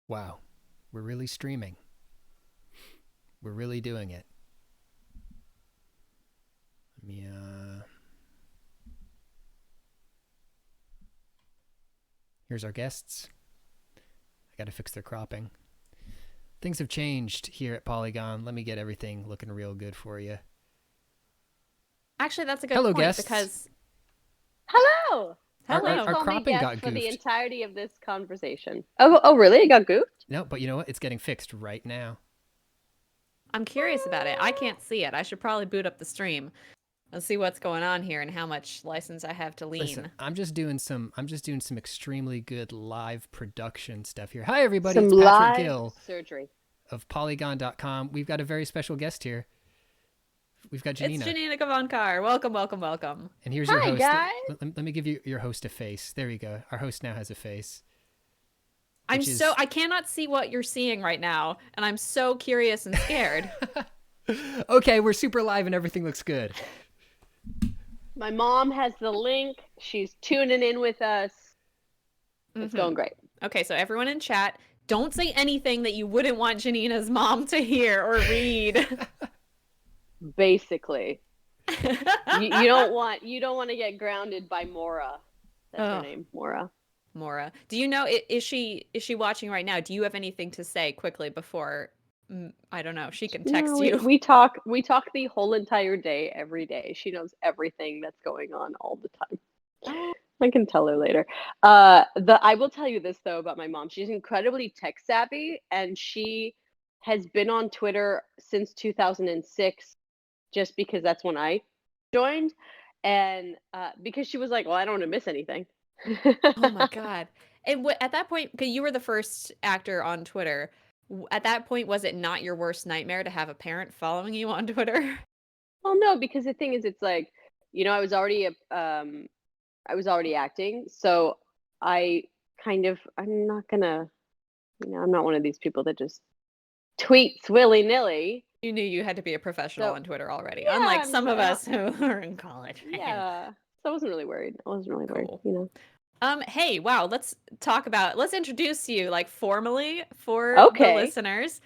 Wow, we're really streaming. We're really doing it. Let me, here's our guests. I gotta fix their cropping. Things have changed here at Polygon. Let me get everything looking real good for you. Actually, that's a good Hello, point guests. because Hello. Our, our, Please our hello. call me cropping guest got for the goofed. entirety of this conversation. Oh, really? It got goofed? No, but you know what? It's getting fixed right now. I'm curious about it. I can't see it. I should probably boot up the stream and see what's going on here and how much license I have to Listen, lean. I'm just doing some extremely good live production stuff here. Hi everybody, Some it's Patrick live Gill surgery. of Polygon.com. We've got a very special guest here. We've got It's Janina. Janina Gavankar. Welcome, welcome, welcome. And here's your Hi, host. guys. Let me give you your host a face. There we go. Our host now has a face, I'm which so is I cannot see what you're seeing right now, and I'm so curious and scared. okay. We're super live and everything looks good. My mom has the link. She's tuning in with us. It's going great. Okay, so everyone in chat, don't say anything that you wouldn't want Janina's mom to hear or read. Basically, you don't want to get grounded by Mora. That's her Oh, name, Mora. Mora. Do you know is she watching right now? Do you have anything to say quickly before I don't know, she can No, text we, you? we talk we talk the whole entire day, every day. She knows everything that's going on all the time. Oh, I can tell her later. I will tell you this though about my mom. She's incredibly tech savvy, and she has been on Twitter since 2006, just because that's when I joined, and because she was like, "Well, I don't want to miss anything." oh my God. And at that point, because you were the first actor on Twitter, at that point, was it not your worst nightmare to have a parent following you on Twitter? Well, no, because the thing is, it's like, I was already acting, so I'm not gonna, I'm not one of these people that just tweets willy nilly. You knew you had to be a professional So on Twitter already, yeah, unlike some of us who are in college. yeah. So I wasn't really worried. I wasn't really worried, Cool. you know. Hey, wow, let's introduce you like formally for the Okay. listeners.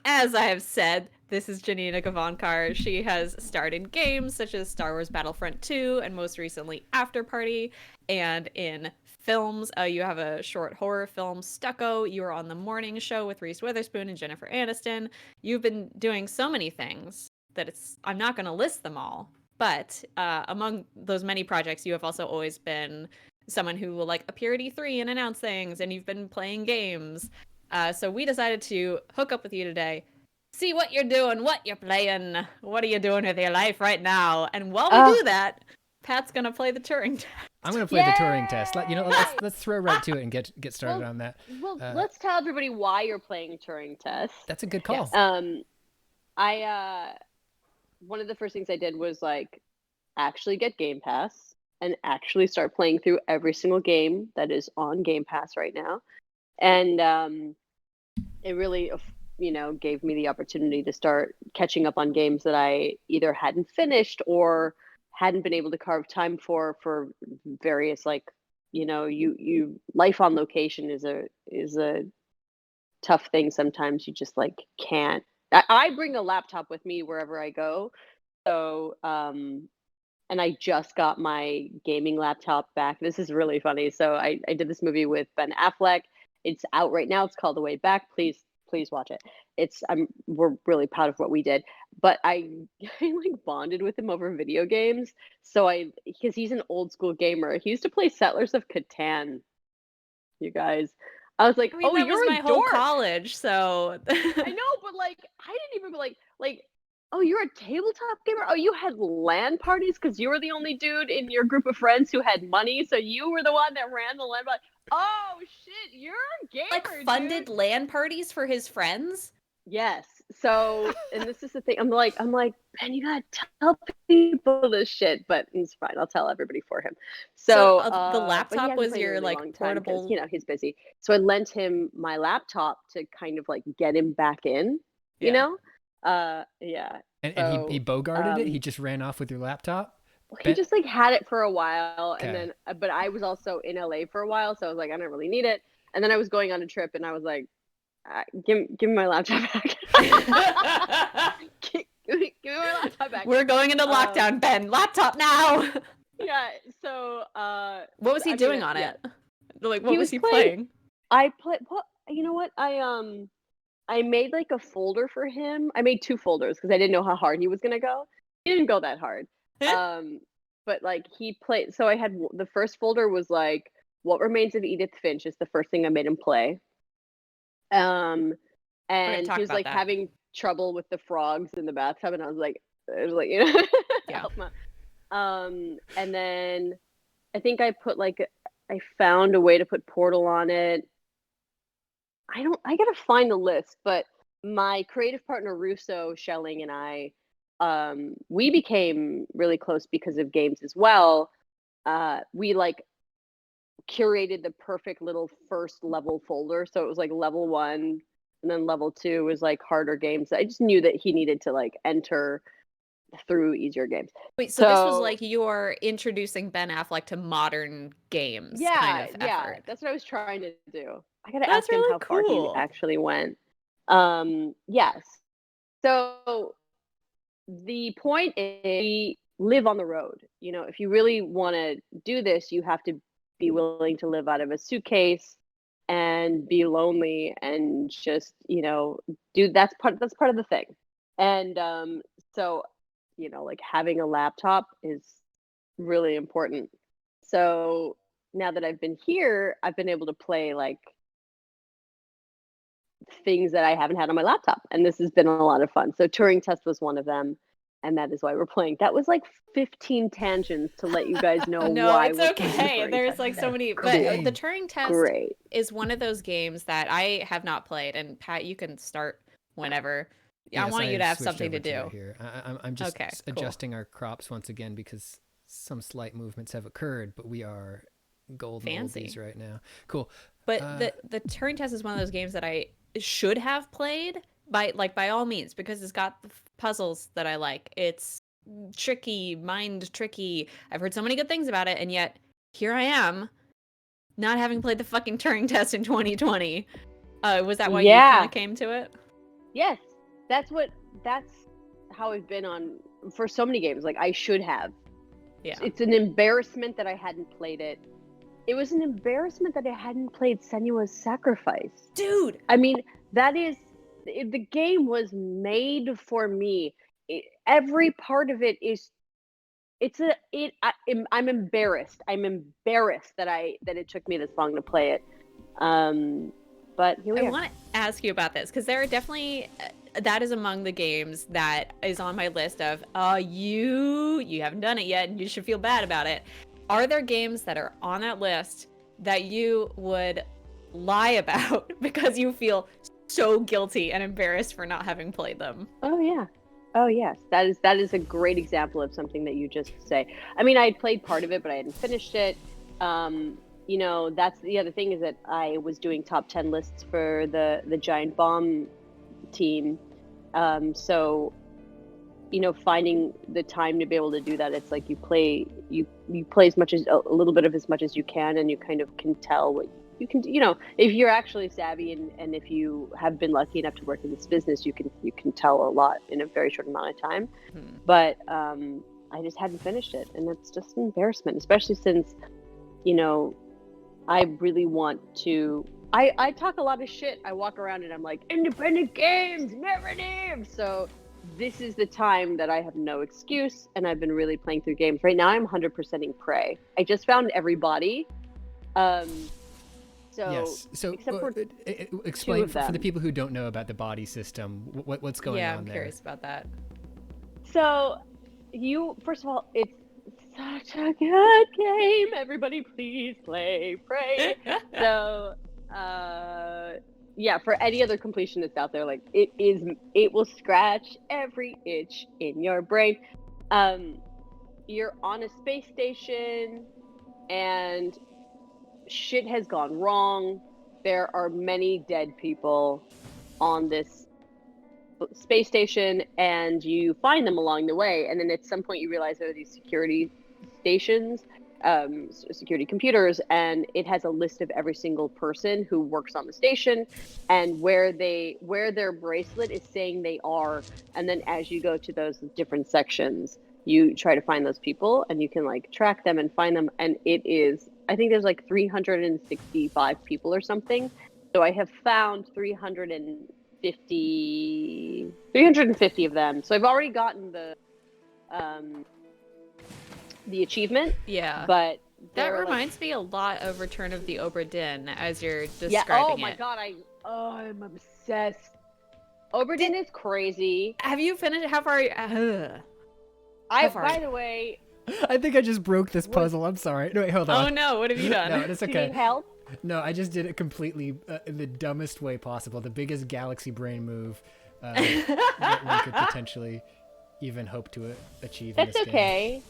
As I have said, this is Janina Gavankar. She has starred in games such as Star Wars Battlefront 2 and most recently After Party, and in films. You have a short horror film, Stucco. You were on The Morning Show with Reese Witherspoon and Jennifer Aniston. You've been doing so many things that I'm not going to list them all. But among those many projects, you have also always been someone who will like appear at E3 and announce things, and you've been playing games. So we decided to hook up with you today, see what you're doing, what you're playing, what are you doing with your life right now. And while we Uh, do that, Pat's gonna play the Turing test. I'm gonna play the Turing test. Yay! Let's throw right to it and get started Well, on that. let's tell everybody why you're playing Turing Test. That's a good call. Yes. I one of the first things I did was like actually get Game Pass and actually start playing through every single game that is on Game Pass right now. And it really, gave me the opportunity to start catching up on games that I either hadn't finished or hadn't been able to carve time for various, like, you life on location is a tough thing sometimes. You just like can't. I bring a laptop with me wherever I go. So and I just got my gaming laptop back. This is really funny. So I did this movie with Ben Affleck. It's out right now. It's called The Way Back. Please watch it. We're really proud of what we did. But I like bonded with him over video games. So because he's an old school gamer. He used to play Settlers of Catan, you guys. I was like, I mean, "Oh, that was you're my a whole dork." college, so I know, but like I didn't even like, oh, you're a tabletop gamer? Oh, you had LAN parties because you were the only dude in your group of friends who had money, so you were the one that ran the LAN party. Oh shit, you're a like gamer, dude. funded LAN parties for his friends. Yes. So, and this is the thing. I'm like, man, you gotta tell people this shit, but it's fine. I'll tell everybody for him. So So, the but he laptop hasn't was played in a your really like long time because portable. he's busy. So I lent him my laptop to kind of like get him back in. You Yeah. know? Yeah. And he So, bogarted it. He just ran off with your laptop. he Ben, just like had it for a while, and okay. then, but I was also in LA for a while, so I was like, I don't really need it. And then I was going on a trip, and I was like, Give me my laptop back. Give me my laptop back. We're going into lockdown, Ben. Laptop now. Yeah. So What was he doing on it? Like, what He was was he playing- playing? I play. Well, you know what? I made like a folder for him. I made 2 folders because I didn't know how hard he was gonna go. He didn't go that hard. But like he played. So I had the first folder was like What Remains of Edith Finch is the first thing I made him play. And talk he was about like that. having trouble with the frogs in the bathtub, and I was like, you know, Yeah. help him out. And then I think I found a way to put Portal on it. I gotta find the list, but my creative partner Russo Schelling and I, we became really close because of games as well. We like curated the perfect little first level folder, so it was like level 1, and then level 2 was like harder games. I just knew that he needed to like enter through easier games. Wait, so this was like you're introducing Ben Affleck to modern games kind of effort. That's what I was trying to do. I gotta That's ask him really how far he cool. actually went. Yes. So the point is we live on the road. You know, if you really want to do this, you have to be willing to live out of a suitcase and be lonely and just, you know, that's part of the thing. And so, you know, like having a laptop is really important. So now that I've been here, I've been able to play like things that I haven't had on my laptop, and this has been a lot of fun. So Turing Test was one of them, and that is why we're playing. That was like 15 tangents to let you guys know No, why it's we're okay. playing Turing There's Test like today. so many, Cool. but the Turing Test Great. is one of those games that I have not played. And Pat, you can start whenever. I want you to have something to do. Here. I'm just Okay, cool. adjusting our crops once again because some slight movements have occurred, but we are golden Fancy. oldies right now. Cool. But the Turing Test is one of those games that I should have played by all means, because it's got the puzzles that I like. It's mind tricky. I've heard so many good things about it, and yet here I am, not having played the fucking Turing Test in 2020. Was that why you kind of came to it? Yes, that's how I've been on for so many games. Like I should have. Yeah. It's an embarrassment that I hadn't played it. It was an embarrassment that I hadn't played Senua's Sacrifice. Dude! I mean, the game was made for me. Every part of it is, I'm embarrassed. I'm embarrassed that it took me this long to play it. But here we are. I want to ask you about this, because there are definitely, that is among the games that is on my list of, you haven't done it yet and you should feel bad about it. Are there games that are on that list that you would lie about because you feel so guilty and embarrassed for not having played them? Oh yeah. Oh yes. That is a great example of something that you just say. I mean, I had played part of it, but I hadn't finished it. You know, that's the other thing, is that I was doing top 10 lists for the Giant Bomb team. So, you know, finding the time to be able to do that, it's like you play as much as a little bit of as much as you can, and you kind of can tell what you can do. You know, if you're actually savvy and if you have been lucky enough to work in this business, you can tell a lot in a very short amount of time. But I just hadn't finished it, and it's just an embarrassment, especially since, you know, I really want to. I talk a lot of shit. I walk around and I'm like, independent games, narrative. So this is the time that I have no excuse, and I've been really playing through games. Right now I'm 100%ing Prey. I just found everybody. Yes. So except for explain for the people who don't know about the body system, what's going on there. Yeah, I'm curious about that. So first of all, it's such a good game. Everybody please play Prey. So yeah, for any other completionist out there, like it will scratch every itch in your brain. You're on a space station and shit has gone wrong. There are many dead people on this space station, and you find them along the way, and then at some point you realize there are these security stations security computers, and it has a list of every single person who works on the station and where their bracelet is saying they are. And then as you go to those different sections, you try to find those people, and you can like track them and find them. And it is, I think there's like 365 people or something. So I have found 350 of them. So I've already gotten the achievement. Yeah. But that like, reminds me a lot of Return of the Obra Dinn as you're describing yeah. Oh it. my god, I'm obsessed. Obra Dinn is crazy. Have you finished? How far? By the way, I think I just broke this puzzle. I'm sorry. No, wait, hold on. Oh no, what have you done? No, it's do you okay. need help? No, I just did it completely in the dumbest way possible. The biggest galaxy brain move that one could potentially even hope to achieve in That's this okay.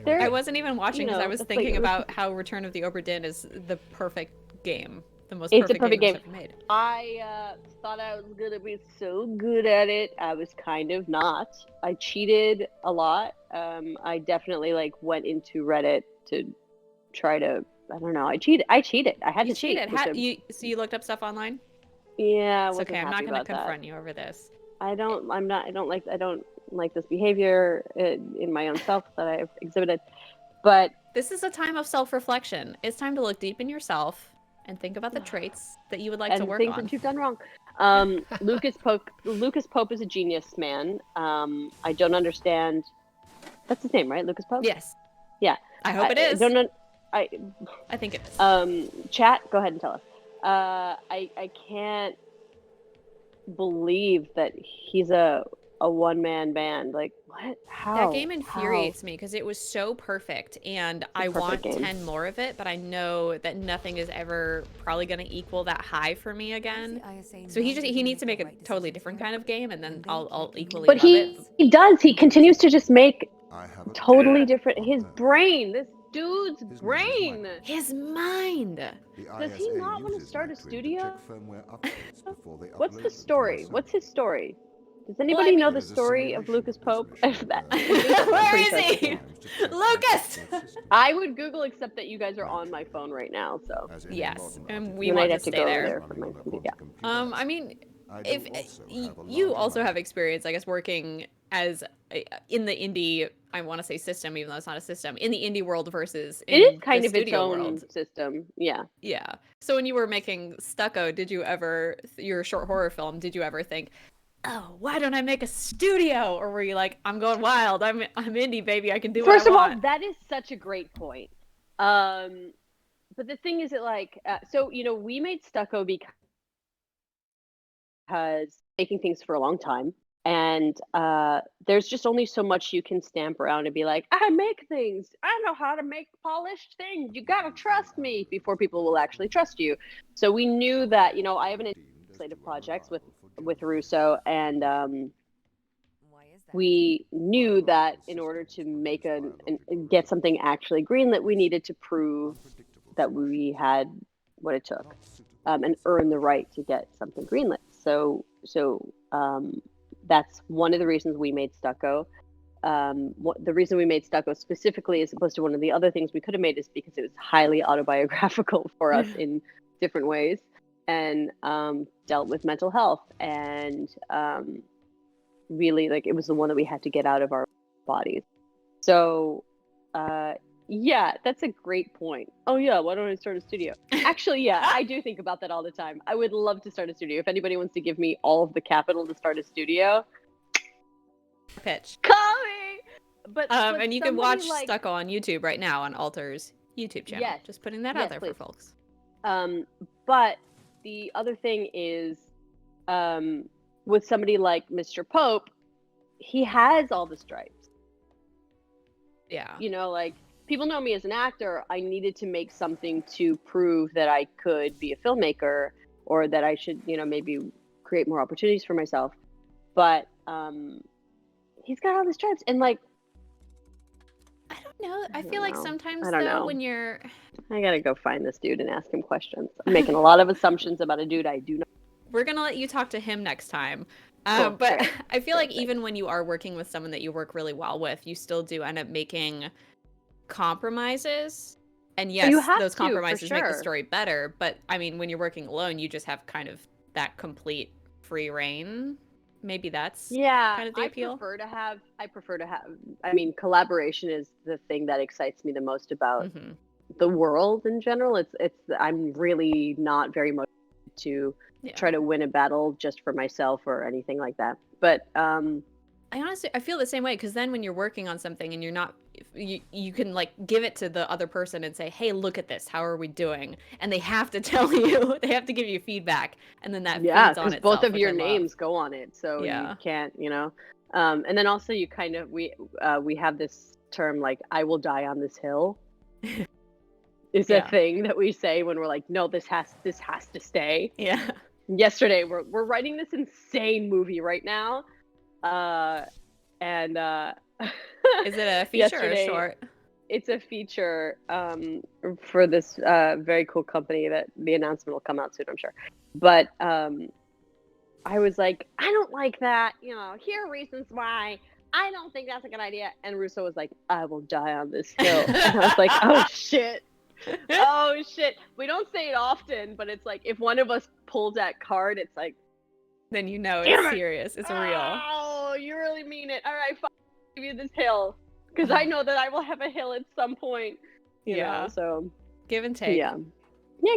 game. I wasn't even watching because I was it's thinking like- about how Return of the Obra Dinn is the perfect game. The most It's a perfect perfect game game. that's ever made. I thought I was gonna be so good at it. I was kind of not. I cheated a lot. I definitely like went into Reddit to try to. I don't know. I cheated. I had You to cheat. cheated. So you looked up stuff online? Yeah, I It's wasn't okay. I'm not happy going to about that. confront you over this. I don't like this behavior in my own self that I've exhibited. But This is a time of self-reflection. It's time to look deep in yourself and think about the traits that you would like to and work things on. that you've done wrong. Lucas Pope is a genius, man. I don't understand. That's his name, right? Lucas Pope? Yes. Yeah. I hope it is. I think it is. Chat, go ahead and tell us. I can't believe that he's a one-man band. Like, what? How? That game infuriates me because it was so perfect, and I want perfect game. 10 more of it, but I know that nothing is ever probably going to equal that high for me again. So he needs to make a totally different kind of game, and then I'll equally But love it. he does. He continues to just make I have a totally different. His brain, this dude's brain. His mind. Does he not want to start a studio? What's the story? What's his story? Does anybody know the story of Lucas Pope? Where is he? Lucas! I would Google, except that you guys are on my phone right now, so. Yes, and we Then want I'd to have to stay go over there. there for my yeah. I mean, if you also have experience, I guess, working as in the indie, I want to say system, even though it's not a system, in the indie world versus It is in kind the of its studio own world. system, yeah. Yeah. So when you were making Stucco, did you ever, your short horror film, did you ever think, oh, why don't I make a studio? Or were you like, I'm going wild, I'm indie, baby, I can do First what I of want? all, that is such a great point. But the thing is that like, so, you know, we made Stucco because making things for a long time. And there's just only so much you can stamp around and be like, I make things. I know how to make polished things. You gotta trust me before people will actually trust you. So we knew that, you know, I have an legislative projects with Russo, and we knew that in order to make and get something actually greenlit, we needed to prove that we had what it took, and earn the right to get something greenlit. So that's one of the reasons we made Stucco. The reason we made Stucco specifically, as opposed to one of the other things we could have made, is because it was highly autobiographical for us in different ways, and dealt with mental health, and really, like, it was the one that we had to get out of our bodies. So yeah, that's a great point. Oh yeah, why don't I start a studio? Actually, yeah, I do think about that all the time. I would love to start a studio. If anybody wants to give me all of the capital to start a studio, Pitch. call me. But And you can watch like, Stucco on YouTube right now on Alter's YouTube channel. Yes. Just putting that Yes, out there please. for folks. But the other thing is, with somebody like Mr. Pope, he has all the stripes. Yeah. You know, like, people know me as an actor. I needed to make something to prove that I could be a filmmaker, or that I should, you know, maybe create more opportunities for myself. But he's got all the stripes, and like, I don't know. I don't feel like know. sometimes I don't though know. when you're I gotta go find this dude and ask him questions. I'm making a lot of assumptions about a dude I do not. we're gonna let you talk to him next time. Cool, But great. I feel like even when you are working with someone that you work really well with, you still do end up making compromises. And You yes, have those to, for compromises make the sure. story better. But I mean, when you're working alone, you just have kind of that complete free reign. Maybe that's Yeah, kind of the appeal. I prefer to have, I mean, collaboration is the thing that excites me the most about Hmm. the world in general. I'm really not very motivated to Yeah. try to win a battle just for myself or anything like that. But I feel the same way, because then when you're working on something and you're not, you can like give it to the other person and say, hey, look at this, how are we doing? And they have to tell you, they have to give you feedback, and then that yeah, feeds on because both itself, of which I your love. names go on it, so you Yeah. can't, and then also you kind of we have this term like I will die on this hill is a Yeah. thing that we say when we're like, no, this has to stay. Yeah. Yesterday we're writing this insane movie right now, and Is it a feature or a yesterday short? it's a feature for this very cool company that the announcement will come out soon, I'm sure. But I was like, I don't like that. Here are reasons why I don't think that's a good idea. And Russo was like, I will die on this hill. And I was like, oh shit. Oh shit. We don't say it often, but it's like if one of us pulls that card, it's like, Then you know it's damn it. serious. It's real. Oh, you really mean it. All right, fine. I'll give you this hill. Because I know that I will have a hill at some point. Yeah. So Give and take. yeah,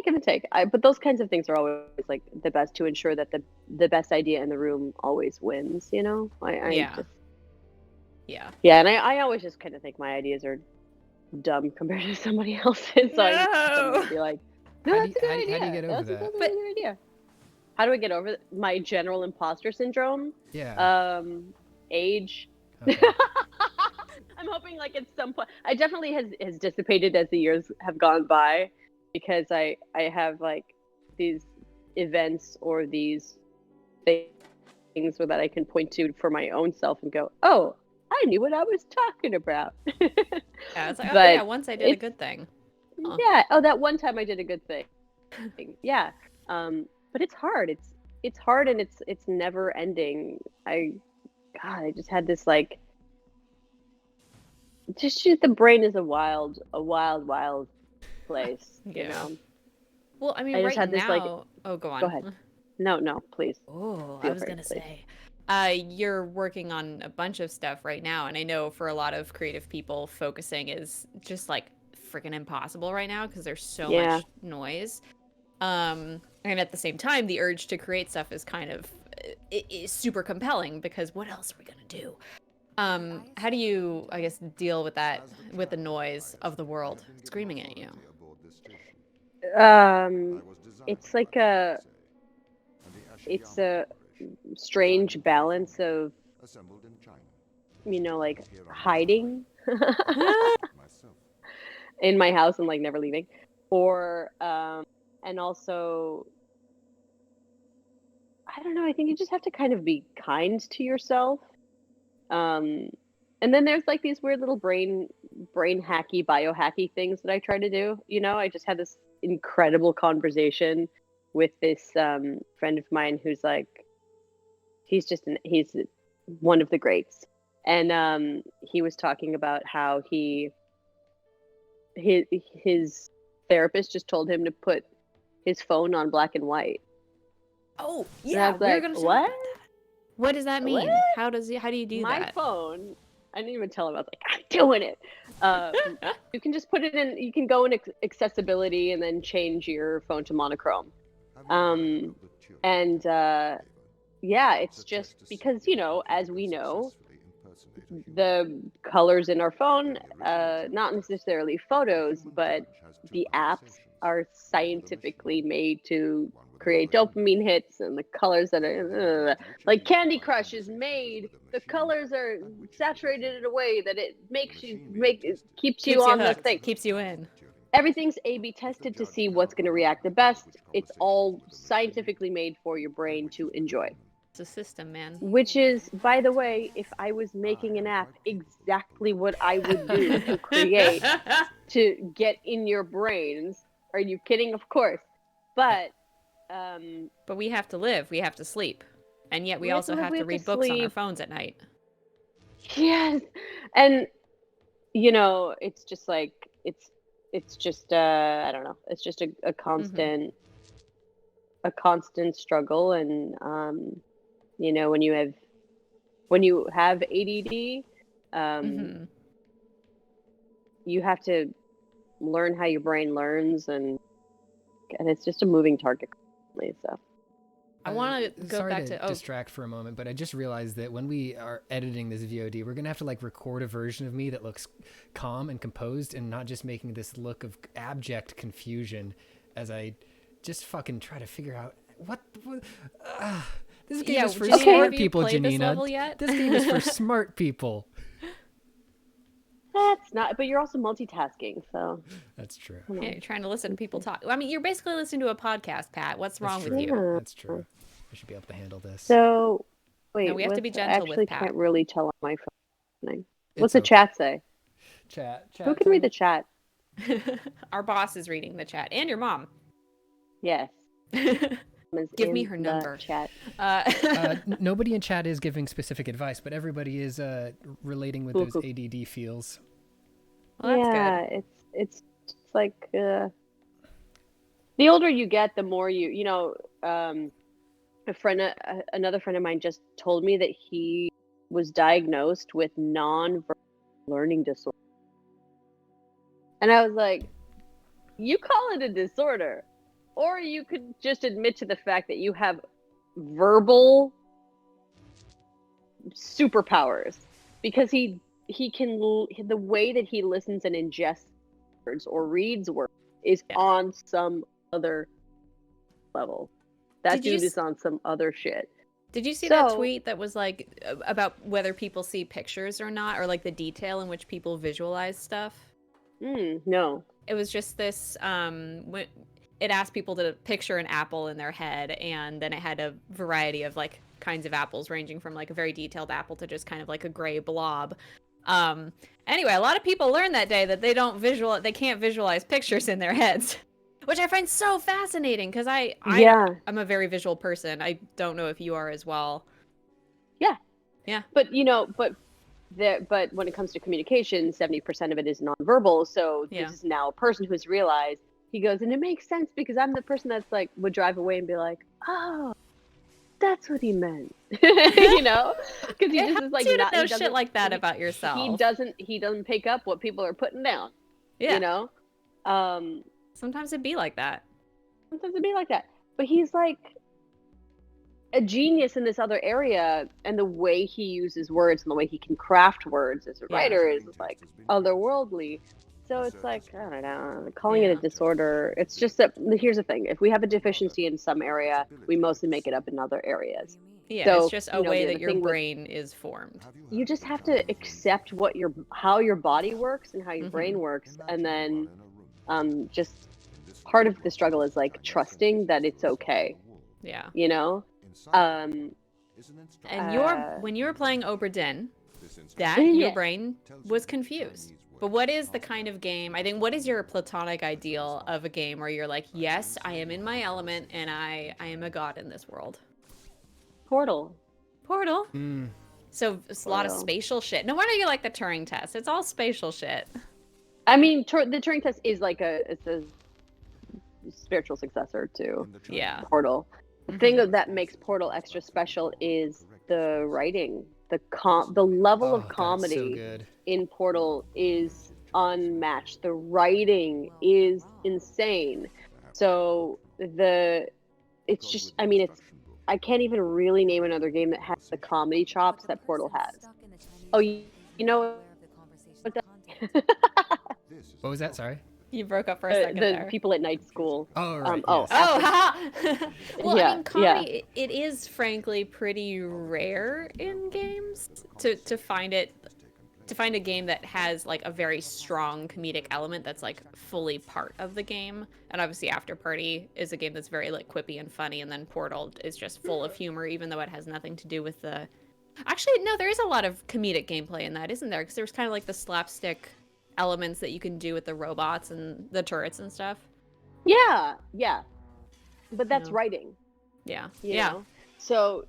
give and take. But those kinds of things are always like the best to ensure that the best idea in the room always wins. Yeah. Just Yeah. yeah, and I always just kind of think my ideas are dumb compared to somebody else's. So I need someone to be like, no, How do that's a good idea. how do you get over That's a that? totally good idea. How do I get over my general imposter syndrome? Yeah. Age. Okay. I'm hoping like at some point I definitely has dissipated as the years have gone by because I have like these events or these things where that I can point to for my own self and go, oh, I knew what I was talking about. Yeah. It's like, oh yeah, But once I did a it's good thing. Huh. yeah. Oh, that one time I did a good thing. Yeah. But it's hard. It's hard and it's never ending. I just had this like the brain is a wild place, Yeah. Well, I mean, I just right had this like now. Oh, go go on. ahead. No, please. Oh, I Feel was free, gonna please. say, you're working on a bunch of stuff right now, and I know for a lot of creative people, focusing is just like freaking impossible right now because there's so Yeah. much noise. And at the same time, the urge to create stuff is kind of it is super compelling because what else are we gonna do? How do you, I guess, deal with that, with the noise of the world screaming at you? Um it's like it's a strange balance of like hiding in my house and like never leaving or and also I don't know, I think you just have to kind of be kind to yourself. Um, and then there's like these weird little brain hacky, biohacky things that I try to do. I just had this incredible conversation with this friend of mine who's like he's one of the greats. And he was talking about how his therapist just told him to put his phone on black and white. Oh, And I yeah, was we were like, gonna talk what? about that. What does that What? mean? How do you do My that? phone, I didn't even tell him. I was like, I'm doing it. You can just put it in. You can go in accessibility and then change your phone to monochrome. And yeah, it's just because as we know, the colors in our phone, not necessarily photos, but the apps are scientifically made to create dopamine hits, and the colors that are like Candy Crush is made. The colors are saturated in a way that it keeps you Keeps you on the hooked. thing. Keeps you in. Everything's A/B tested to see what's going to react the best. It's all scientifically made for your brain to enjoy. It's a system, man. Which is, by the way, if I was making an app, exactly what I would do to create to get in your brains. Are you kidding? Of course. But But we have to live. We have to sleep. And yet we we have to also live, have we to have to read books on our sleep. phones at night. Yes. And it's just like it's just I don't know. It's just a constant struggle, and when you have ADD, um, you have to learn how your brain learns, and it's just a moving target constantly. So I want to go sorry back to to distract for a moment, but I just realized that when we are editing this VOD, we're gonna have to like record a version of me that looks calm and composed, and not just making this look of abject confusion as I just fucking try to figure out what. This game is for Janina, smart have you people, played this Janina. level yet? This game is for smart people. that's not. But you're also multitasking, so That's true. Yeah, you're trying to listen to people talk. I mean, you're basically listening to a podcast, Pat. What's wrong with you? Yeah. That's true. I should be able to handle this. So wait, No, we have to be I gentle with actually Pat. can't really tell on my phone. What's It's the chat say? Chat. Who can read the chat? Our boss is reading the chat, and your mom. Yes. Give me her number. Chat. Nobody in chat is giving specific advice, but everybody is relating with those ADD feels. Well, that's good. It's like the older you get, the more another friend of mine just told me that he was diagnosed with non-verbal learning disorder, and I was like, you call it a disorder, or you could just admit to the fact that you have verbal superpowers, because he can, the way that he listens and ingests words or reads words is on some other level. That dude is on some other shit. Did you see that tweet that was like about whether people see pictures or not, or like the detail in which people visualize stuff? No. It was just this it asked people to picture an apple in their head, and then it had a variety of like kinds of apples, ranging from like a very detailed apple to just kind of like a gray blob. Anyway, a lot of people learned that day that they can't visualize pictures in their heads, which I find so fascinating, because I'm a very visual person. I don't know if you are as well. Yeah. But but when it comes to communication, 70% of it is nonverbal. So this is now a person who has realized. He goes, and it makes sense because I'm the person that's like would drive away and be like, oh, that's what he meant, because he just is like not know shit like that about yourself. He doesn't pick up what people are putting down. Sometimes it'd be like that. But he's like a genius in this other area, and the way he uses words and the way he can craft words as a writer is like otherworldly. So it's like, I don't know, calling it a disorder. It's just that, here's the thing. If we have a deficiency in some area, we mostly make it up in other areas. Yeah, so, it's just a way that your brain is formed. You just have to accept how your body works and how your brain works. And then just part of the struggle is like trusting that it's okay. Yeah. And when you were playing Obra Dinn, your brain was confused. But what is the kind of game, what is your platonic ideal of a game where you're like, yes, I am in my element and I am a god in this world? Portal. So it's a lot of spatial shit. No wonder you like the Turing Test. It's all spatial shit. I mean, the Turing Test is like it's a spiritual successor to Portal. The thing that makes Portal extra special is the writing. The level of comedy in Portal is unmatched. The writing is insane. So it's just, I can't even really name another game that has the comedy chops that Portal has. Oh, you know what? What was that? Sorry. You broke up for a second there. The people at night school. Oh, right. Well, comedy, it is frankly pretty rare in games to find a game that has like a very strong comedic element that's like fully part of the game. And obviously After Party is a game that's very like quippy and funny, and then Portal is just full of humor, even though it has nothing to do with the... Actually, no, there is a lot of comedic gameplay in that, isn't there? Because there's kind of like the slapstick elements that you can do with the robots and the turrets and stuff. Yeah. But that's writing. Yeah. You know? So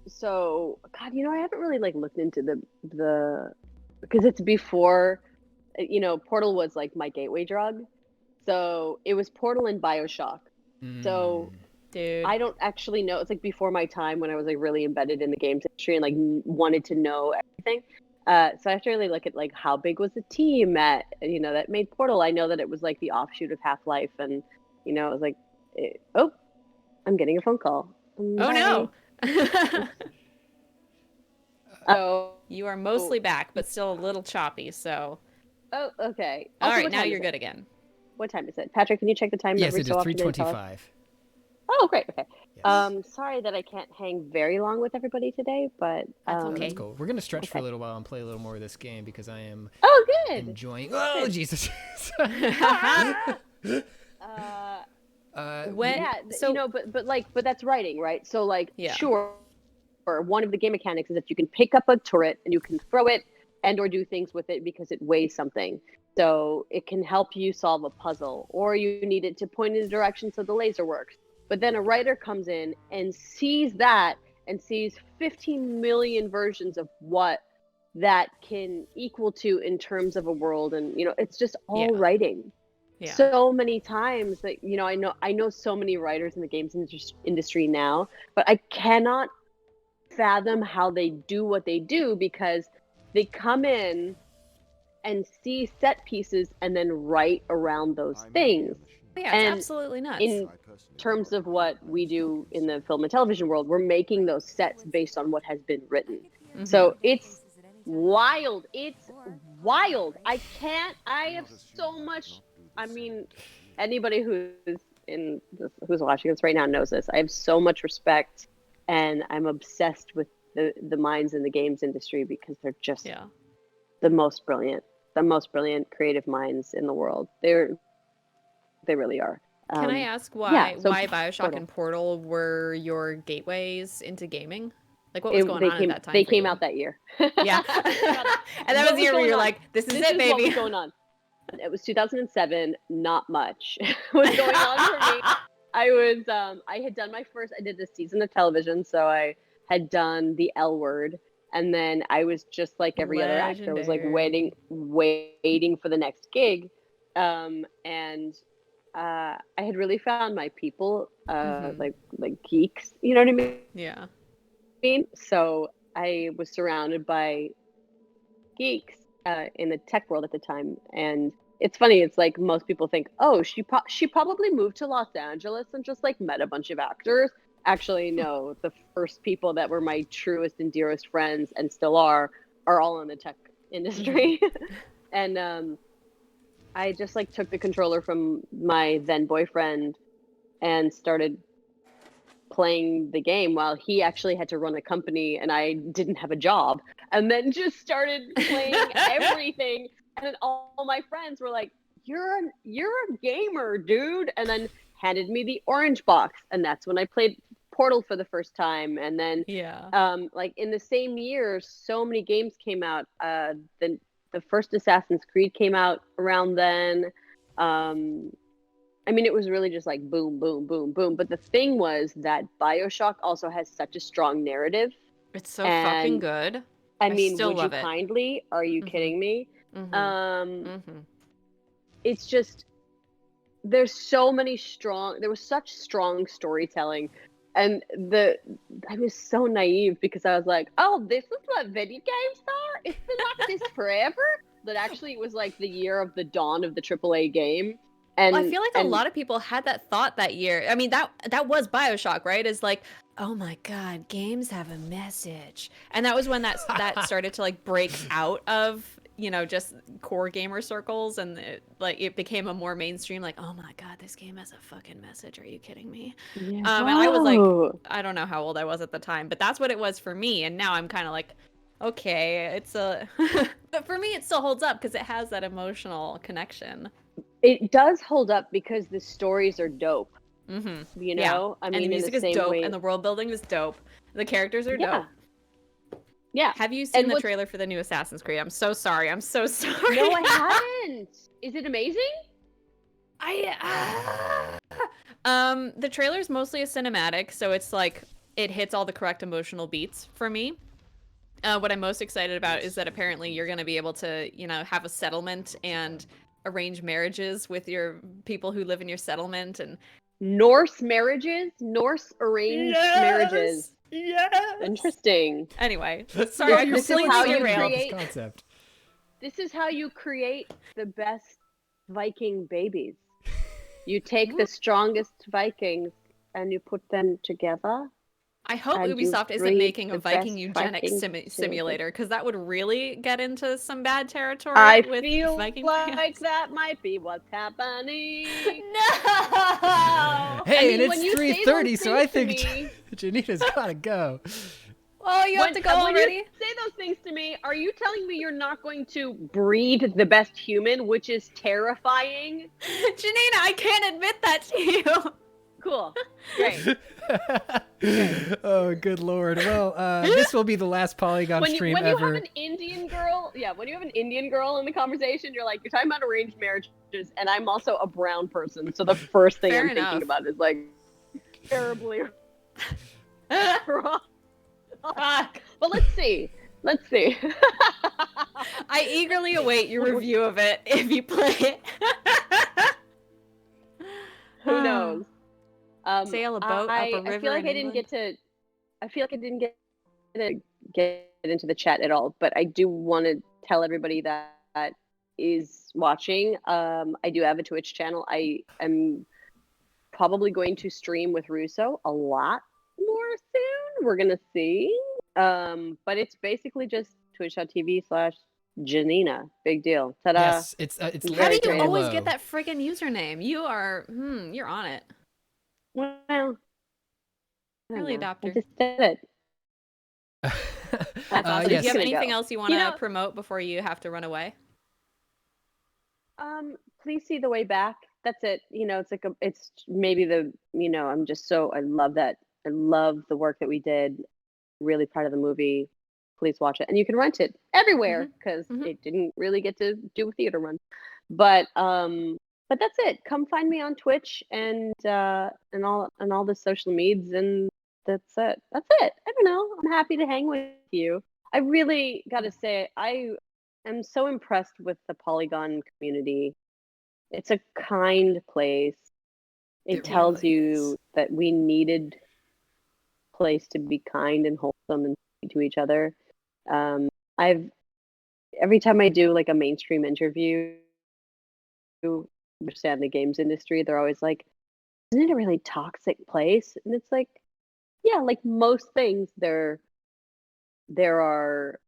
God, I haven't really like looked into the because it's before Portal was like my gateway drug. So it was Portal and BioShock. So Dude. I don't actually know. It's like before my time when I was like really embedded in the games industry and like wanted to know everything. So I have to really look at like how big was the team that made Portal. I know that it was like the offshoot of Half-Life, and it was like, oh, I'm getting a phone call. Oh no. Oh, You are mostly back, but still a little choppy. So. Oh, okay. All Also, right, now you're good again. What time is it? Patrick, can you check the time? Yes, it is 3:25. Oh, great. Okay. Yes. Sorry that I can't hang very long with everybody today, but That's okay. That's cool. We're gonna stretch for a little while and play a little more of this game because I am good. enjoying. Oh, Jesus. But that's writing, right? So like, Yeah. sure, one of the game mechanics is that you can pick up a turret and you can throw it and or do things with it because it weighs something. So it can help you solve a puzzle, or you need it to point in a direction so the laser works. But then a writer comes in and sees that and sees 15 million versions of what that can equal to in terms of a world, and it's just all writing. Yeah. So many times that I know so many writers in the games industry now, but I cannot fathom how they do what they do, because they come in and see set pieces and then write around those things. Yeah, it's absolutely nuts. In terms of what we do in the film and television world, we're making those sets based on what has been written. So it's wild. It's wild. I have so much. I mean, anybody who's watching this right now knows this. I have so much respect, and I'm obsessed with the minds in the games industry, because they're just the most brilliant creative minds in the world. They really are. Can I ask why BioShock Portal. and Portal were your gateways into gaming? Like, what was going on at that time? They came out that year. Yeah. And that was the year where you're like, this is it, baby. What was going on. It was 2007. Not much was going on for me. I had done I did a season of television, so I had done the L Word. And then I was just like every other actor, was like waiting for the next gig. I had really found my people, like geeks, you know what I mean? Yeah. So I was surrounded by geeks in the tech world at the time, and it's funny. It's like most people think, oh, she probably moved to Los Angeles and just like met a bunch of actors. Actually, no. The first people that were my truest and dearest friends, and still are all in the tech industry. And I just like took the controller from my then boyfriend and started playing the game while he actually had to run a company and I didn't have a job, and then just started playing everything. And then all my friends were like, you're a gamer, dude. And then handed me the orange box, and that's when I played Portal for the first time. And then like in the same year, so many games came out. The first Assassin's Creed came out around then. I mean, it was really just like boom, boom, boom, boom. But the thing was that BioShock also has such a strong narrative. It's so fucking good. I mean, still would love you it. kindly? Are you kidding me? It's just, there was such strong storytelling. And I was so naive, because I was like, oh, this is what video games are? It's been like this forever? But actually it was like the year of the dawn of the AAA game. And I feel like a lot of people had that thought that year. I mean, that was BioShock, right? Is like, oh my God, games have a message. And that was when that started to like break out of, just core gamer circles, and it became a more mainstream, like, oh my God, this game has a fucking message. Are you kidding me? Yeah. And I was like, I don't know how old I was at the time, but that's what it was for me. And now I'm kind of like, okay, but for me, it still holds up because it has that emotional connection. It does hold up because the stories are dope. I mean, and the music is dope, and the world building is dope. The characters are dope. Yeah. Have you seen the trailer for the new Assassin's Creed? I'm so sorry. No, I haven't. Is it amazing? The trailer's mostly a cinematic, so it's like it hits all the correct emotional beats for me. What I'm most excited about is that apparently you're going to be able to, have a settlement and arrange marriages with your people who live in your settlement and Norse marriages, Norse arranged marriages. Yes. Interesting. Anyway, Look, sorry, I you're so completely excited derailed. about this create- concept. This is how you create the best Viking babies. You take the strongest Vikings and you put them together. I hope And you Ubisoft isn't breed making a the Viking best eugenics Viking simulator, because that would really get into some bad territory I with feel Viking like fans. that might be what's happening. No! Hey, mean, and when it's you say 3:30, those so I things to think me- Janina's gotta go. Oh, you have to go when already? you say those things to me, are you telling me you're not going to breed the best human, which is terrifying? Janina, I can't admit that to you. Cool. Great. Oh, good lord. Well, this will be the last Polygon When you stream have ever. an Indian girl, when you have an Indian girl in the conversation, you're talking about arranged marriages, and I'm also a brown person, so the first thing Fair I'm enough. thinking about is terribly wrong. But let's see. Let's see. I eagerly await your review of it if you play it. Who knows? Sail a boat up a I river feel like in I didn't England? get to. I feel like I didn't get into the chat at all. But I do want to tell everybody that is watching. I do have a Twitch channel. I am probably going to stream with Russo a lot more soon. We're gonna see. But it's basically just twitch.tv/Janina. Big deal. Ta-da. Yes, it's How do Very you great. always below. get that friggin' username? You are, you're on it. Well, I don't Early know. I adopter. just did it. That's awesome. yes. Do you have gonna anything go. else you want to promote before you have to run away? Please see the way back. That's it. It's maybe I'm just I love that. I love the work that we did. Really proud of the movie. Please watch it, and you can rent it everywhere because it didn't really get to do a theater run. But that's it. Come find me on Twitch and all the social medias, and that's it. That's it. I don't know. I'm happy to hang with you. I really got to say, I am so impressed with the Polygon community. It's a kind place. It tells really you is. that we needed a place to be kind and wholesome and sweet to each other. Every time I do a mainstream interview, understand the games industry, they're always like, "Isn't it a really toxic place?" And it's like, yeah, like most things, there are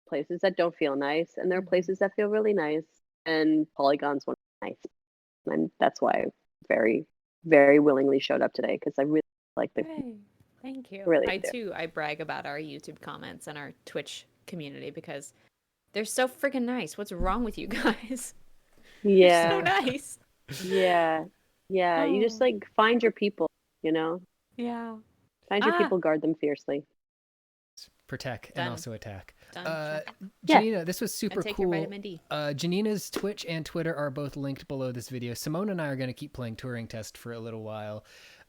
places that don't feel nice, and there are places that feel really nice. And Polygon's one of nice, and that's why I very, very willingly showed up today because I really like the. Hey, thank you. Really I do. I brag about our YouTube comments and our Twitch community because they're so freaking nice. What's wrong with you guys? Yeah. They're so nice. Yeah. Yeah. You just find your people, Yeah. Find your people, guard them fiercely. Protect and Done. also attack. Done. Janina, this was super And take cool. your vitamin D. Janina's Twitch and Twitter are both linked below this video. Simone and I are going to keep playing Turing Test for a little while.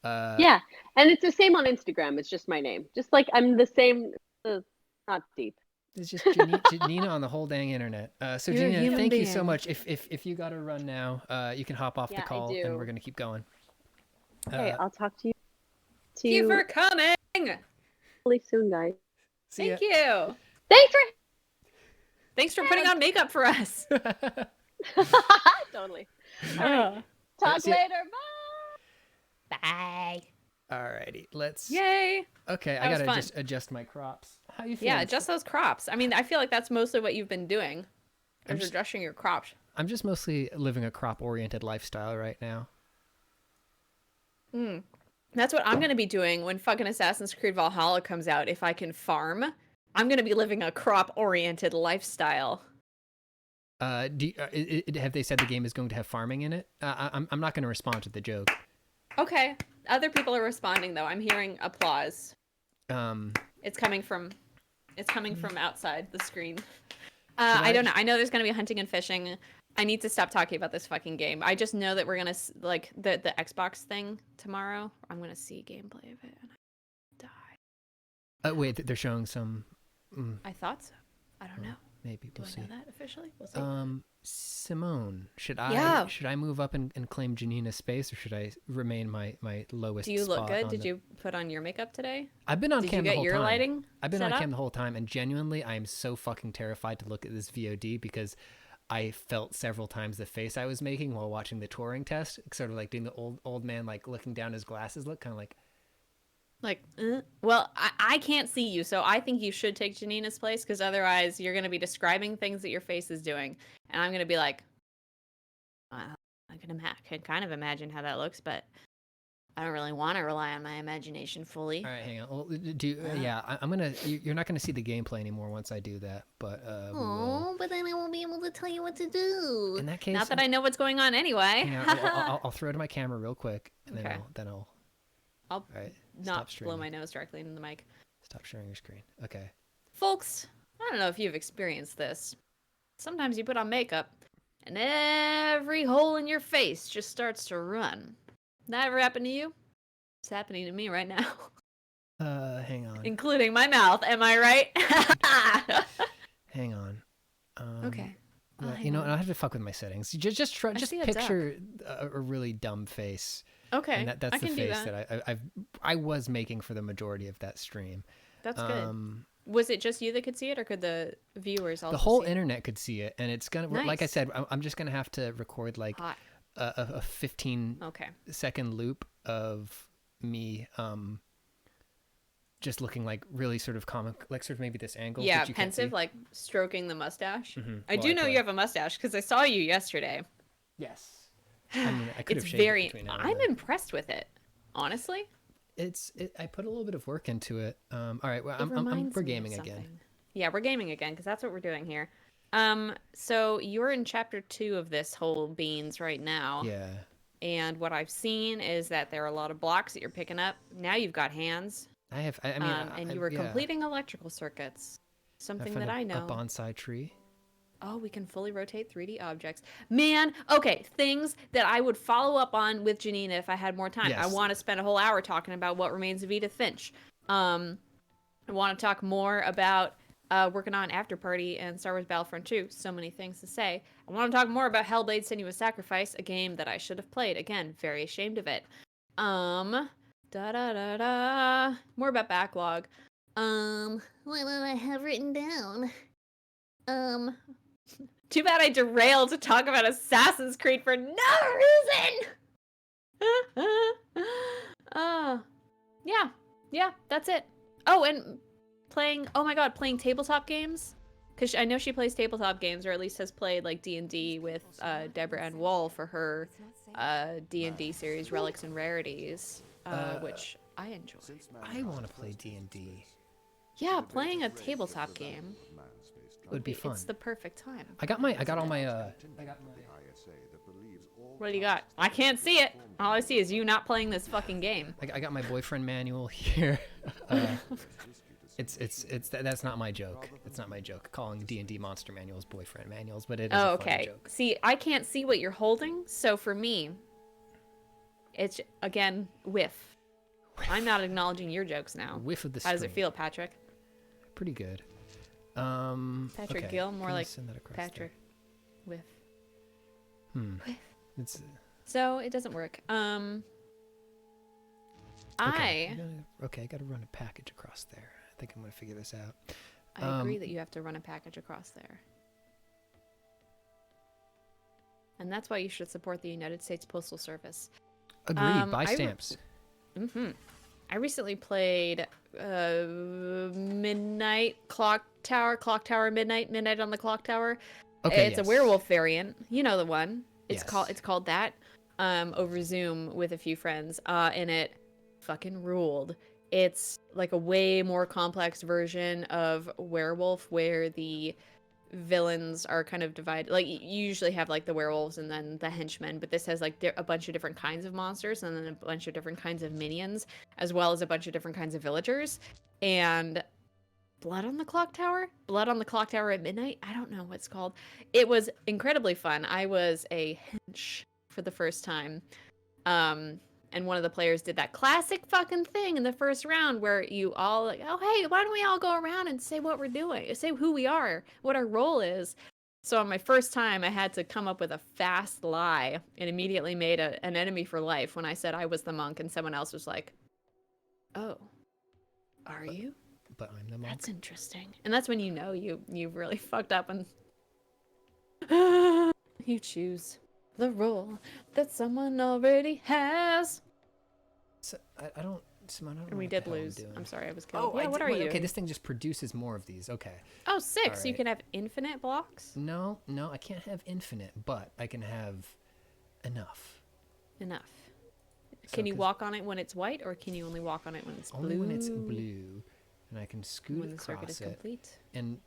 Yeah. And it's the same on Instagram. It's just my name. Just like I'm the same, not deep. It's just Janina on the whole dang internet. So You're a Janina, human thank you so being. much. If you got to run now, you can hop off the Yeah, I call and do. we're going to keep going. Okay, I'll talk to you Thank you for coming. really soon, guys. See ya. Thank you. Thanks for putting on makeup for us. Totally. All right. Talk See ya. later. Bye. Bye. Alrighty, let's. Yay. Okay, I That was gotta fun. just adjust my crops. How you feeling? Yeah, adjust those crops. I mean, I feel like that's mostly what you've been doing. I'm Is just- adjusting your crops. I'm just mostly living a crop-oriented lifestyle right now. That's what I'm gonna be doing when fucking Assassin's Creed Valhalla comes out. If I can farm, I'm gonna be living a crop-oriented lifestyle. Have they said the game is going to have farming in it? I'm not going to respond to the joke. Okay. Other people are responding though. I'm hearing applause. Um, It's coming from outside the screen. I don't know. I know there's gonna be hunting and fishing. I need to stop talking about this fucking game. I just know that we're gonna like the Xbox thing tomorrow. I'm gonna see gameplay of it and I die. wait, they're showing some I thought so. I don't know. Maybe Do we'll I see. know that officially? We'll see. Simone, should Yeah. I move up and claim Janina's space, or should I remain my lowest Do you look spot good? on Did the- you put on your makeup today? I've been on Did cam you the get whole your time. lighting I've been set on up? cam the whole time, and genuinely, I am so fucking terrified to look at this VOD because I felt several times the face I was making while watching the Turing test, sort of like doing the old man like looking down his glasses look, kind of like. Well, I can't see you, so I think you should take Janina's place, because otherwise you're going to be describing things that your face is doing, and I'm going to be like, I can kind of imagine how that looks, but I don't really want to rely on my imagination fully. All right, hang on. Well, I'm gonna. You're not gonna see the gameplay anymore once I do that, but we will. Oh, but then I won't be able to tell you what to do. In that case, Not that I know what's going on anyway. hang on, I'll throw to my camera real quick, and Okay. then I'll. I'll All right. not Stop blow streaming. my nose directly into the mic. Stop sharing your screen. Okay. Folks, I don't know if you've experienced this. Sometimes you put on makeup, and every hole in your face just starts to run. That ever happened to you? It's happening to me right now, Hang on. including my mouth. Am I right? Hang on. Okay. Yeah, hang you know, on. and I have to fuck with my settings. Just try, just see a picture a really dumb face. Okay, And that's I the can do face that. I was making for the majority of that stream. That's good. Was it just you that could see it, or could the viewers also The whole see it? internet could see it, and it's gonna like I Nice. said, I'm just gonna have to record like Hot. a 15 Okay. second loop of me just looking like really sort of comic, like sort of maybe this angle. Yeah, that you can't pensive, see. like stroking the mustache. Mhm, I while do know play. you have a mustache because I saw you yesterday. Yes. I mean, I could It's have shaved it very. between now and I'm then. impressed with it, honestly. I put a little bit of work into it. All right, well, It reminds we're me of gaming again. something. Yeah, we're gaming again because that's what we're doing here. So you're in chapter 2 of this whole beans right now. Yeah. And what I've seen is that there are a lot of blocks that you're picking up. Now you've got hands. I have. I mean, And you were completing electrical circuits. Something that I know. A bonsai tree. Oh, we can fully rotate 3D objects. Man, okay, things that I would follow up on with Janina if I had more time. I Yes. want to spend a whole hour talking about what remains of Edith Finch. I want to talk more about working on After Party and Star Wars Battlefront 2. So many things to say. I want to talk more about Hellblade: Senua's Sacrifice, a game that I should have played. Again, very ashamed of it. More about backlog. What do I have written down? Too bad I derailed to talk about Assassin's Creed for no reason. Yeah, that's it. Oh, and playing. Oh my God, playing tabletop games. Because I know she plays tabletop games, or at least has played like D&D with Deborah and Wall for her D&D series, Relics and Rarities, which I enjoy. I want to play D&D. Yeah, playing a tabletop game Would be fun. It's the perfect time. I got all my What do you got? I can't see it. All I see is you not playing this fucking game. I got my boyfriend manual here. That's not my joke. It's not my joke. Calling D&D monster manuals boyfriend manuals, but it is a funny joke. See, I can't see what you're holding, so for me, it's again whiff. I'm not acknowledging your jokes now. Whiff of the How does it screen. feel, Patrick? Pretty good. Patrick okay. Gill, more Can you like send that across Patrick. Whiff. there? Whiff. It's So it doesn't work. okay. I got to run a package across there. I think I'm gonna figure this out. I agree that you have to run a package across there. And that's why you should support the United States Postal Service. Agreed. Buy stamps. I recently played Midnight Clock Tower Midnight on the Clock Tower. Okay, It's yes. a werewolf variant. You know the one. It's Yes. called that. Over Zoom with a few friends. And it fucking ruled. It's like a way more complex version of werewolf where the villains are kind of divided. Like you usually have like the werewolves and then the henchmen, but this has like a bunch of different kinds of monsters and then a bunch of different kinds of minions, as well as a bunch of different kinds of villagers. And Blood on the Clock Tower at midnight, I don't know what's called. It was incredibly fun. I was a hench for the first time, and and one of the players did that classic fucking thing in the first round where you all like, oh hey, why don't we all go around and say what we're doing, say who we are, what our role is. So on my first time, I had to come up with a fast lie and immediately made an enemy for life when I said I was the monk, and someone else was like, oh, are you? But I'm the monk. That's interesting. And that's when you know you've really fucked up and you choose the role that someone already has. So, I don't. Simone, I don't know And we what did the hell I'm lose. doing. I'm sorry, I was killed. Oh, Yeah, what are you? Okay, this thing just produces more of these. Okay. Oh, 6. All So you right. can have infinite blocks? No, I can't have infinite, but I can have enough. Enough. So, Can you 'cause walk on it when it's white, or can you only walk on it when it's blue? Only when it's blue, and I can scoot when the circuit is across it. complete. And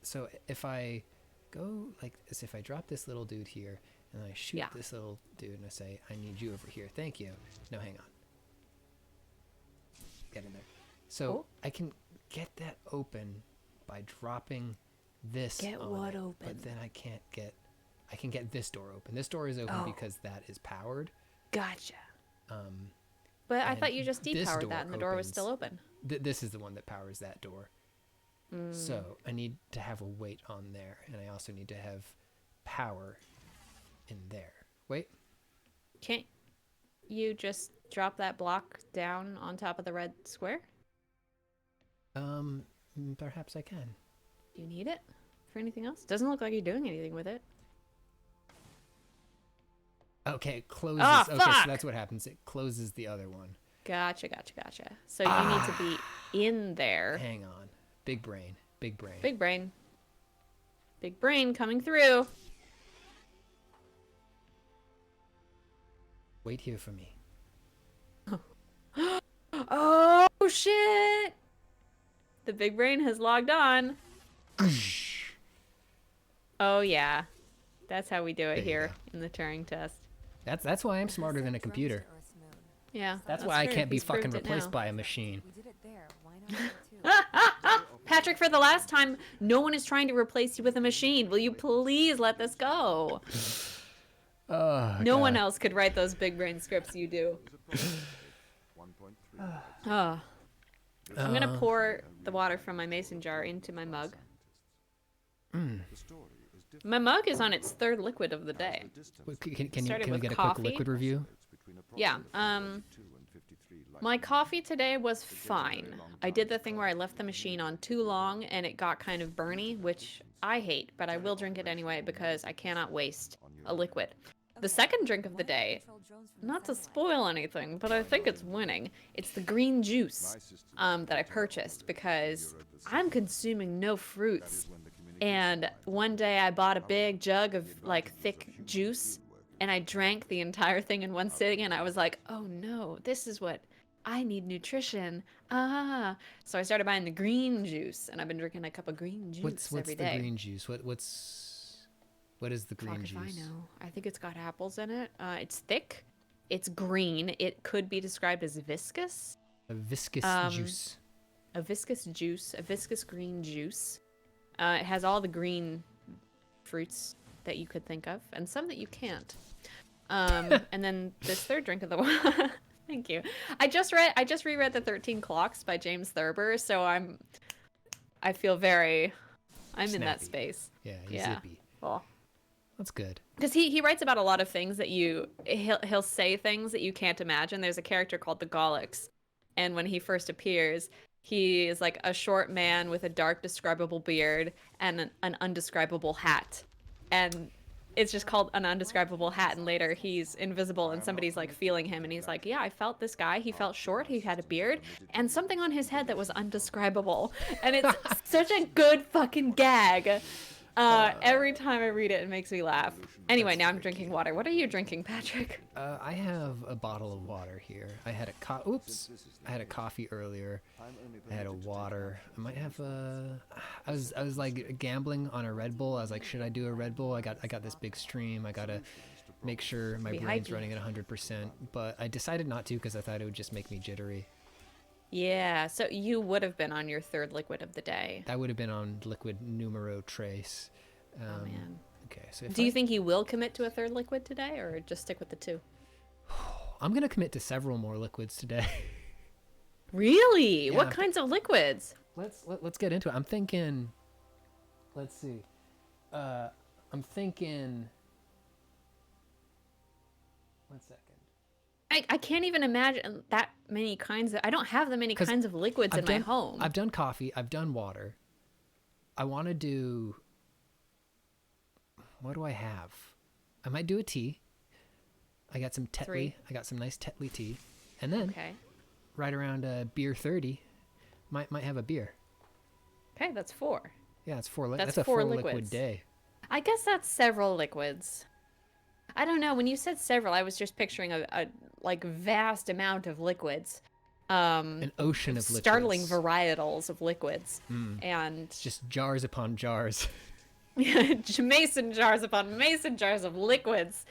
so if I go like this, if I drop this little dude here, and I shoot this little dude, and I say, I need you over here. Thank you. No, hang on. Get in there. So I can get that open by dropping this Get on what it, open? but then I can't get, I can get this door open. This door is open because that is powered. Gotcha. But I and thought you just this depowered door that and the door was opens. still open. This is the one that powers that door. So I need to have a weight on there, and I also need to have power in there. Wait. Can't you just drop that block down on top of the red square? Perhaps I can. Do you need it for anything else? Doesn't look like you're doing anything with it. Okay, it closes. Ah, okay, fuck! so that's what happens. It closes the other one. Gotcha. So you need to be in there. Hang on. Big brain. Big brain. Big brain. Big brain coming through. Wait here for me. Oh, shit! The big brain has logged on. Oh, yeah. That's how we do it There you here go. in the Turing test. That's why I'm smarter than a computer. Yeah. That's why I true. can't be He's proved fucking it replaced now. by a machine. We did it there. Why not here too? Patrick, for the last time, no one is trying to replace you with a machine. Will you please let this go? Oh, No one God. else could write those big brain scripts you do. Oh. I'm going to pour the water from my mason jar into my mug. My mug is on its 3rd liquid of the day. Wait, Can Started we with get a coffee. quick liquid review? Yeah. My coffee today was fine. I did the thing where I left the machine on too long and it got kind of burny, which I hate, but I will drink it anyway because I cannot waste a liquid. The second drink of the day, not to spoil anything, but I think it's winning. It's the green juice that I purchased because I'm consuming no fruits. And one day I bought a big jug of like thick juice and I drank the entire thing in one sitting and I was like, oh no, this is what I need nutrition. So I started buying the green juice and I've been drinking a cup of green juice What's every the day. green juice? What is the green Fuck juice? if I know. I think it's got apples in it. It's thick. It's green. It could be described as viscous. A viscous juice. A viscous juice. A viscous green juice. It has all the green fruits that you could think of, and some that you can't. And then this third drink of the thank you. I just reread The 13 Clocks by James Thurber, so I feel very I'm in that Snappy. space. Yeah, he's Yeah. zippy. Well, That's good. because he writes about a lot of things that he'll say things that you can't imagine. There's a character called the Golics, and when he first appears, he is like a short man with a dark, describable beard and an undescribable hat, and it's just called an undescribable hat. And later he's invisible, and somebody's like feeling him, and he's like, "Yeah, I felt this guy. He felt short. He had a beard, and something on his head that was undescribable." And it's such a good fucking gag. Every time I read it, it makes me laugh. Anyway, now I'm drinking water. What are you drinking, Patrick? I have a bottle of water here. I had I had a coffee earlier. I had a water. I might have a. I was like gambling on a Red Bull. I was like, should I do a Red Bull? I got this big stream. I gotta make sure my Be brain's hypey. running at 100%. But I decided not to because I thought it would just make me jittery. Yeah, so you would have been on your third liquid of the day. That would have been on liquid numero trace. Oh man. Okay, so if Do you think you will commit to a third liquid today, or just stick with the 2? I'm gonna commit to several more liquids today. Really? Yeah, What kinds of liquids? Let's get into it. I'm thinking. Let's see. I'm thinking. 1 second. I can't even imagine that many kinds of. I don't have that many 'Cause kinds of liquids in my home. I've done coffee. I've done water. I want to do. What do I have? I might do a tea. I got some Tetley. 3. I got some nice Tetley tea, and then Okay. right around beer 30, might have a beer. Okay, that's 4. Yeah, it's 4. That's That's a 4 4 liquid liquids. day. I guess that's several liquids. I don't know. When you said several, I was just picturing a like vast amount of liquids. An ocean of liquids. Startling varietals of liquids. And It's just jars upon jars. mason jars upon mason jars of liquids.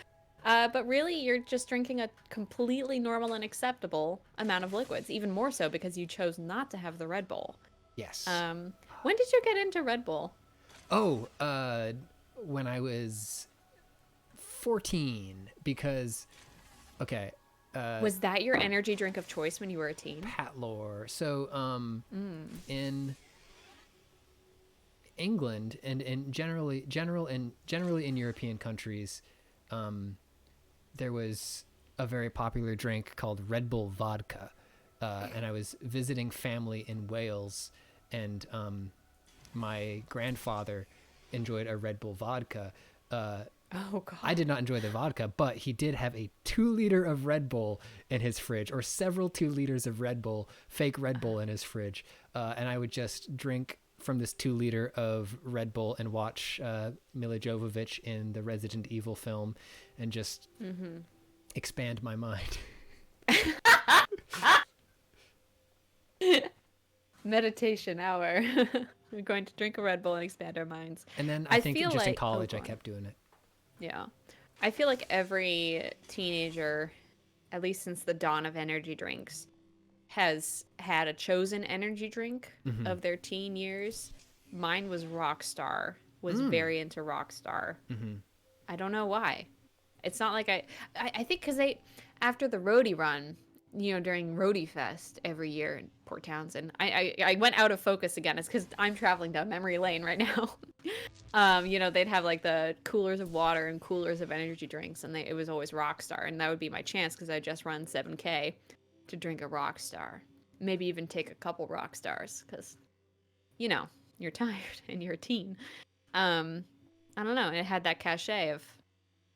But really, you're just drinking a completely normal and acceptable amount of liquids. Even more so because you chose not to have the Red Bull. Yes. When did you get into Red Bull? Oh, when I was 14, because, okay, Was that your energy drink of choice when you were a teen? Pat lore. So, in England and generally in European countries, there was a very popular drink called Red Bull vodka, and I was visiting family in Wales, and my grandfather enjoyed a Red Bull vodka. Oh god. I did not enjoy the vodka, but he did have a 2-liter of Red Bull in his fridge, or several 2 liters of Red Bull, fake Red Bull in his fridge, and I would just drink from this 2-liter of Red Bull and watch Mila Jovovich in the Resident Evil film, and just expand my mind. Meditation hour. We're going to drink a Red Bull and expand our minds. And then I I think feel just in like- college oh, I go on. kept doing it. Yeah. I feel like every teenager, at least since the dawn of energy drinks, has had a chosen energy drink of their teen years. Mine was Rockstar. Was very into Rockstar. I don't know why. It's not like I think because after the roadie run, during Roadie Fest every year in Port Townsend, I went out of focus again. It's because I'm traveling down memory lane right now. They'd have like the coolers of water and coolers of energy drinks, and it was always Rockstar, and that would be my chance because I just run 7K to drink a Rockstar, maybe even take a couple Rockstars because, you're tired and you're a teen. I don't know. It had that cachet of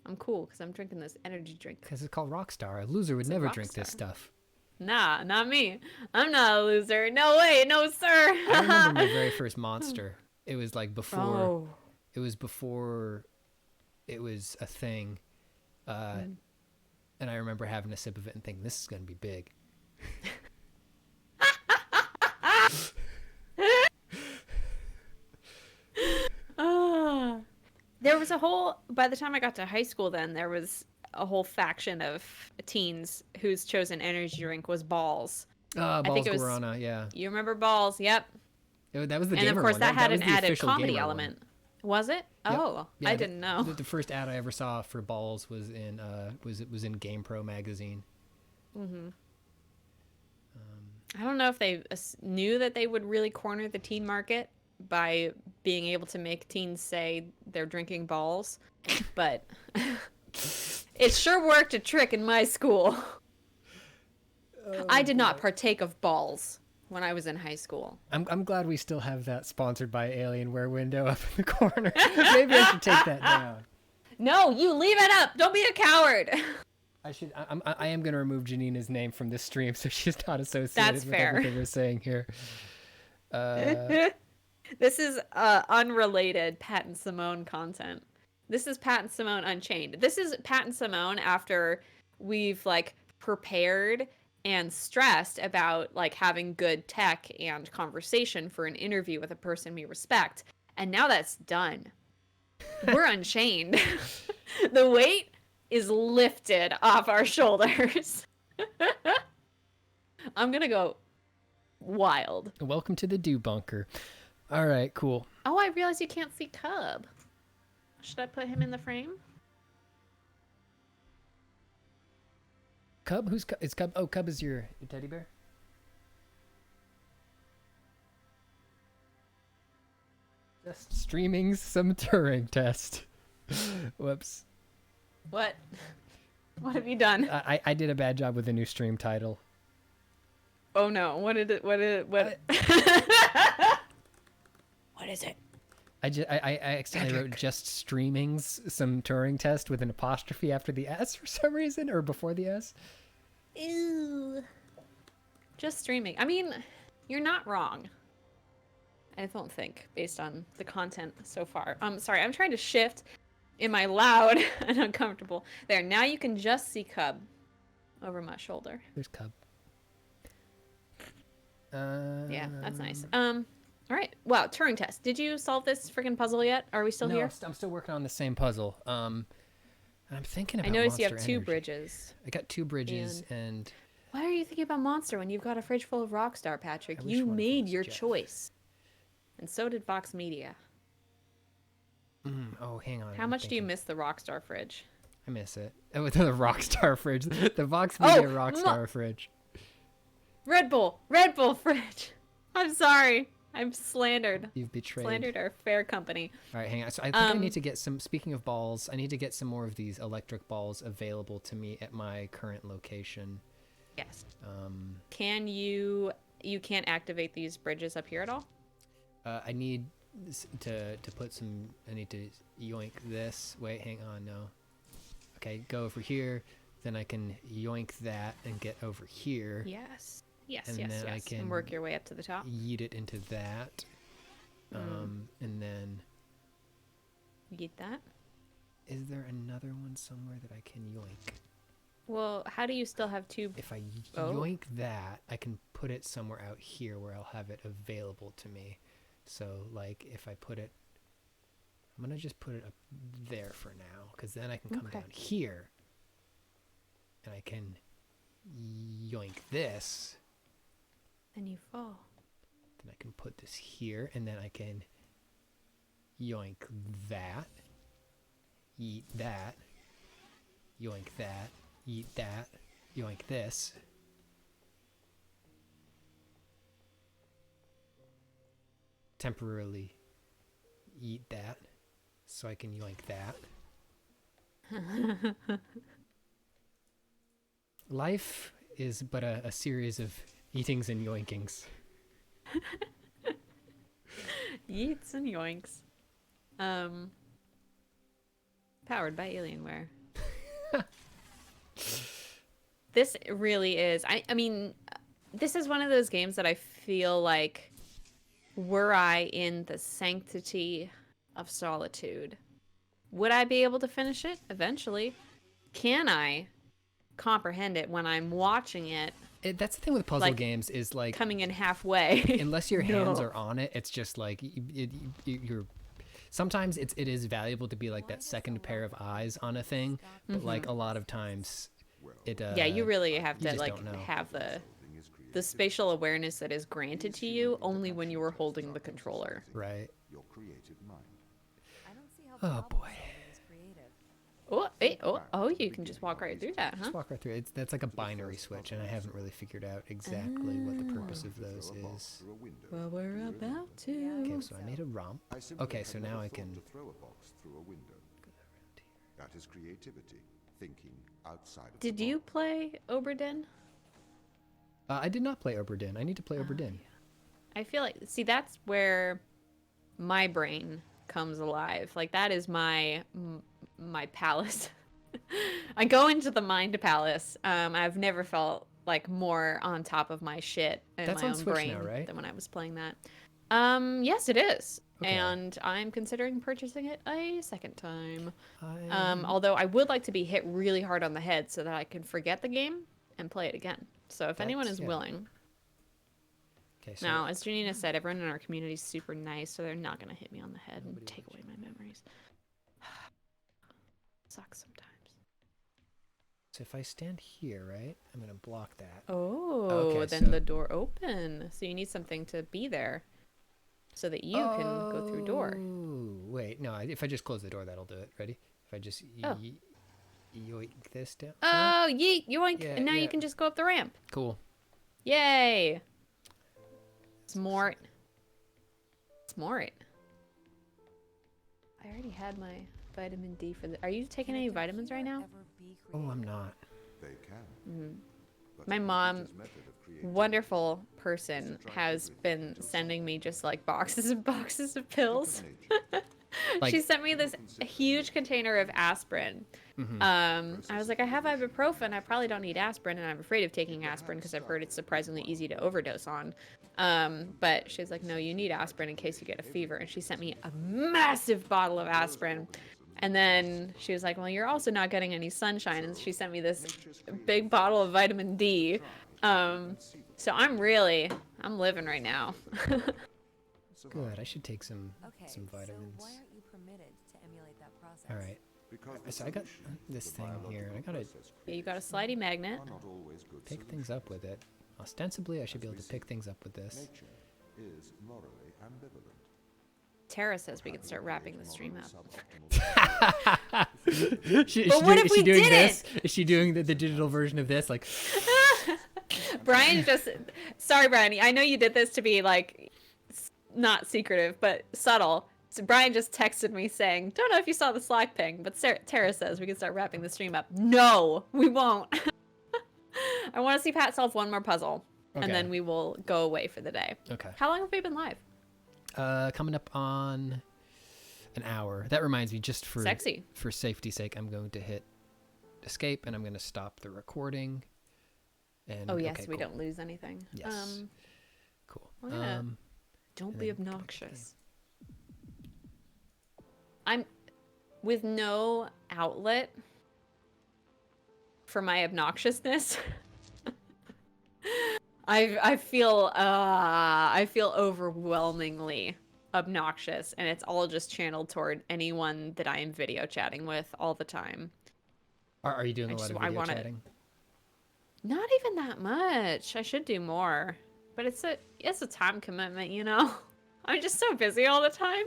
I'm cool because I'm drinking this energy drink. Because it's called Rockstar. A loser would It's a never drink this Rockstar. stuff. Nah, not me. I'm not a loser. No way. No, sir. I remember my very first Monster. It was like before. Oh. It was before it was a thing. And I remember having a sip of it and thinking, this is going to be big. There was by the time I got to high school then, there was a whole faction of teens whose chosen energy drink was Balls. Balls think it was- Guarana, yeah. You remember Balls? Yep. That was the And gamer of course one. that had was an the added official comedy gamer one. element. Was it? Yep. Oh, Yeah, I didn't know. The first ad I ever saw for Balls was in GamePro magazine. I don't know if they knew that they would really corner the teen market by being able to make teens say they're drinking balls, but it sure worked a trick in my school. I did not partake of balls when I was in high school. I'm glad we still have that sponsored by Alienware window up in the corner. Maybe I should take that down. No, you leave it up. Don't be a coward. I am going to remove Janina's name from this stream so she's not associated That's with fair. everything we're saying here. This is unrelated Pat and Simone content. This is Pat and Simone Unchained. This is Pat and Simone after we've prepared and stressed about having good tech and conversation for an interview with a person we respect. And now that's done. We're unchained. The weight is lifted off our shoulders. I'm gonna go wild. Welcome to the Dew Bunker. All right, cool. Oh, I realize you can't see Cub. Should I put him in the frame? Cub? Who's Cub? Is Cub? Oh, Cub is your teddy bear? Just streaming some Turing Test. Whoops. What? What have you done? I did a bad job with the new stream title. Oh no! What did it? What did it? What? What is it? I accidentally wrote just streamings some Turing Test with an apostrophe after the S for some reason, or before the S. Ew. Just streaming. I mean, you're not wrong. I don't think, based on the content so far. Sorry, I'm trying to shift. Am I loud and uncomfortable? There, now you can just see Cub over my shoulder. There's Cub. Yeah, that's nice. All right. Wow, Turing Test. Did you solve this freaking puzzle yet? Are we still No, here? I'm still working on the same puzzle. And I'm thinking about I noticed you have Monster two Energy. bridges. I got 2 bridges, and Why are you thinking about Monster when you've got a fridge full of Rockstar, Patrick? I wish You one of them made was your Jeff. choice. And so did Vox Media. oh, hang on. How I'm much do you thinking. miss the Rockstar fridge? I miss it. Oh, the Rockstar fridge, the Vox Media Oh, Rockstar fridge. Red Bull fridge. I'm sorry. I'm slandered. You've betrayed. Slandered our fair company. All right, hang on. So I think I need to get some. Speaking of balls, I need to get some more of these electric balls available to me at my current location. Yes. Can you can't activate these bridges up here at all? I need to put some. I need to yoink this. Wait, hang on. No. Okay, go over here. Then I can yoink that and get over here. Yes. Yes, And yes, then I yes. can And work your way up to the top. Yeet it into that. And then Get that. is there another one somewhere that I can yoink? Well, how do you still have two? If I Oh. yoink that, I can put it somewhere out here where I'll have it available to me. So, like, if I put it, I'm going to just put it up there for now, because then I can come Okay. down here, and I can yoink this, Then you fall. then I can put this here, and then I can yoink that, eat that, yoink that, eat that, yoink this. Temporarily eat that so I can yoink that. Life is but a series of eatings and yoinkings. Yeets and yoinks. Powered by Alienware. This really is. I mean, this is one of those games that I feel like, were I in the sanctity of solitude, would I be able to finish it eventually? Can I comprehend it when I'm watching it That's the thing with puzzle Like, games is like coming in halfway? unless your hands No. are on it, it's just like you're. Sometimes it is valuable to be like that second pair of eyes on a thing, but like a lot of times, it. Yeah, you really have you to just like don't know. have the spatial awareness that is granted to you only when you are holding the controller. Right. Your creative mind. I don't see how Oh, problem boy. solving is creative. Oh, you can just walk right through that, huh? Just walk right through it. That's like a binary switch, and I haven't really figured out exactly what the purpose of those Throw a box is. through a window. Well, we're about Okay, to. so I made a romp. I simply Okay, had so never now I thought can. to throw a box through a window. That is creativity, thinking outside of Did the you box. play Oberdin? I did not play Oberdin. I need to play Oberdin. I feel like, see, that's where my brain comes alive. Like, that is my palace. I go into the mind palace. I've never felt like more on top of my shit in That's my on own Switch brain now, right? than when I was playing that. Yes, it is. Okay. And I'm considering purchasing it a second time. I, Although I would like to be hit really hard on the head so that I can forget the game and play it again. So if anyone That's- is yeah. willing. okay, so Now, as Janina said, everyone in our community is super nice, so they're not going to hit me on the head and take away my memories. Sucks sometimes. so if I stand here, right, I'm gonna block that. Oh, Okay, then so- the door open. So you need something to be there so that you can go through door. Oh, wait, no. If I just close the door, that'll do it. Ready? If I just Oh. yoink this down. Oh, yeet, yoink. Yeah, And now yeah. you can just go up the ramp. Cool. Yay. Smart. Smart. I already had my vitamin D for the... Are you taking any vitamins right now? Oh, I'm not. They can. But My the mom, computer's method of creating wonderful person, has been sending me just like boxes and boxes of pills. nature, Like- She sent me this huge container of aspirin. I was like, I have ibuprofen. I probably don't need aspirin, and I'm afraid of taking aspirin because I've heard it's surprisingly easy to overdose on. But she's like, no, you need aspirin in case you get a fever. And she sent me a massive bottle of aspirin. And then she was like, well, you're also not getting any sunshine. And she sent me this big bottle of vitamin D. So I'm living right now. Good. I should take some Okay, vitamins. So why aren't you permitted to emulate that process? All right. because the So I got solution this to thing here, and I biological gotta process Yeah, you got a slidey magnet. are not always good pick solutions. things up with it. Ostensibly, I should be able to pick things up with this. Nature is morally ambivalent. Tara says we can start wrapping the stream up. But what if we doing didn't? this? Is she doing the digital version of this? Like, Brian just... Sorry, Brian. I know you did this to be, like, not secretive, but subtle. So Brian just texted me saying, don't know if you saw the Slack ping, but Tara says we can start wrapping the stream up. No, we won't. I want to see Pat solve one more puzzle, Okay. and then we will go away for the day. okay. How long have we been live? Coming up on an hour. That reminds me, just for Sexy. for safety's sake, I'm going to hit escape, and I'm going to stop the recording. And Oh, yes, okay, we cool. don't lose anything. Yes. Cool. well, yeah. Don't and be then go back to the obnoxious. I'm with no outlet for my obnoxiousness. I feel overwhelmingly obnoxious, and it's all just channeled toward anyone that I am video chatting with all the time. Are you doing I a lot just- of I video wanna- chatting? Not even that much. I should do more, but it's a time commitment, you know. I'm just so busy all the time.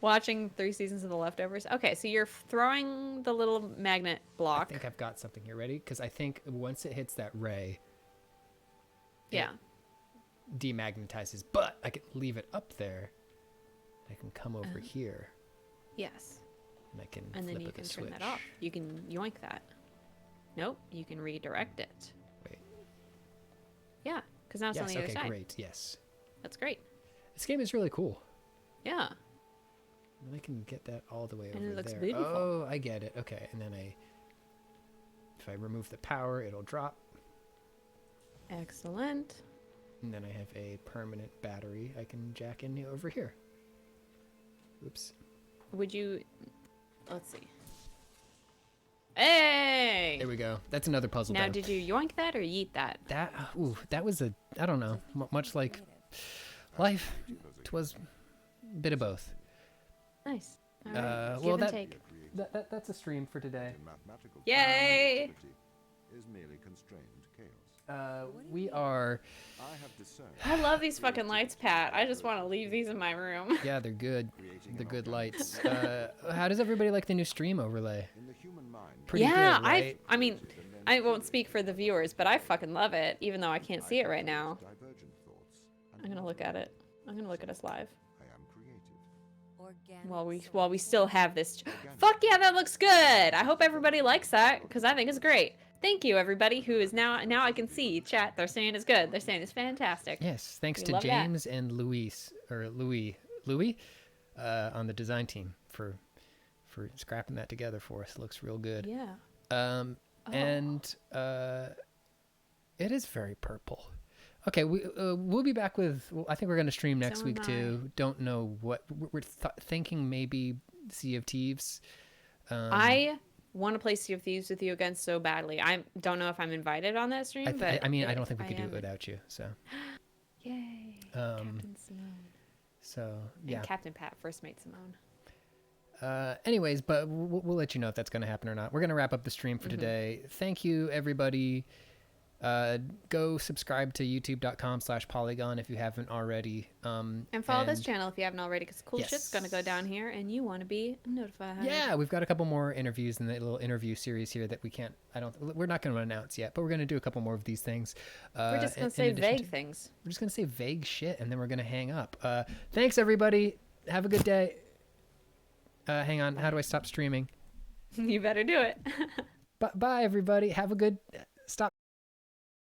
Watching 3 seasons of The Leftovers. Okay, so you're throwing the little magnet I block. think I've got something here ready, because I think once it hits that ray, Yeah. demagnetizes, but I can leave it up there. I can come over here, Yes. and I can And then flip you of can the turn switch. that off. You can yoink that. Nope, you can redirect it. Wait. Yeah, because now it's on Yes. the other Okay. side. Great. Yes. That's great. This game is really cool. Yeah. And I can get that all the way And over it looks there. beautiful. Oh, I get it. Okay, and then if I remove the power, it'll drop, Excellent. and then I have a permanent battery I can jack in over here. Oops. Would you... Let's see. Hey! There we go. That's another puzzle. Now, done. did you yoink that or yeet that? That that was I don't know. Much like life, it was a bit of both. Nice. All right. well, Give and that- take. That's a stream for today. In mathematical Yay! activity is merely constrained chaos. We are. I have discerned I love these fucking lights, Pat. I just want to leave these in my room. Yeah, they're good. creating They're an good organic lights. system. How does everybody like the new stream overlay? In the human mind, Pretty yeah, good, right? I mean, I won't speak for the viewers, but I fucking love it, even though I can't see it right now. divergent thoughts, and I'm gonna look at it. I'm gonna look at us live I am creative. Organic while we still have this. Fuck yeah, that looks good. I hope everybody likes that because I think it's great. Thank you, everybody who is now I can see chat. They're saying it's good. They're saying it's fantastic. Yes, thanks We to love that. James and Louis on the design team for scrapping that together for us. Looks real good. Yeah. Oh. And it is very purple. Okay, we'll be back with. I think we're going to stream next So week am too. Don't know what we're thinking. Maybe Sea of Thieves. I want to play Sea of Thieves with you again so badly. I don't know if I'm invited on that stream, but I mean, I don't think we could do am. it without you. So, Yay. Um, Captain Simone. so And yeah. Captain Pat, first mate Simone. Anyways, but we'll let you know if that's going to happen or not. We're going to wrap up the stream for today. Thank you, everybody. Go subscribe to youtube.com/Polygon if you haven't already. And follow this channel if you haven't already, because cool shit's going to go down here and you want to be notified. Yeah, we've got a couple more interviews in the little interview series here that we're not going to announce yet, but we're going to do a couple more of these things. We're just going to say vague things. We're just going to say vague shit, and then we're going to hang up. Thanks, everybody. Have a good day. Hang on. How do I stop streaming? You better do it. Bye, everybody. Have a good... Stop.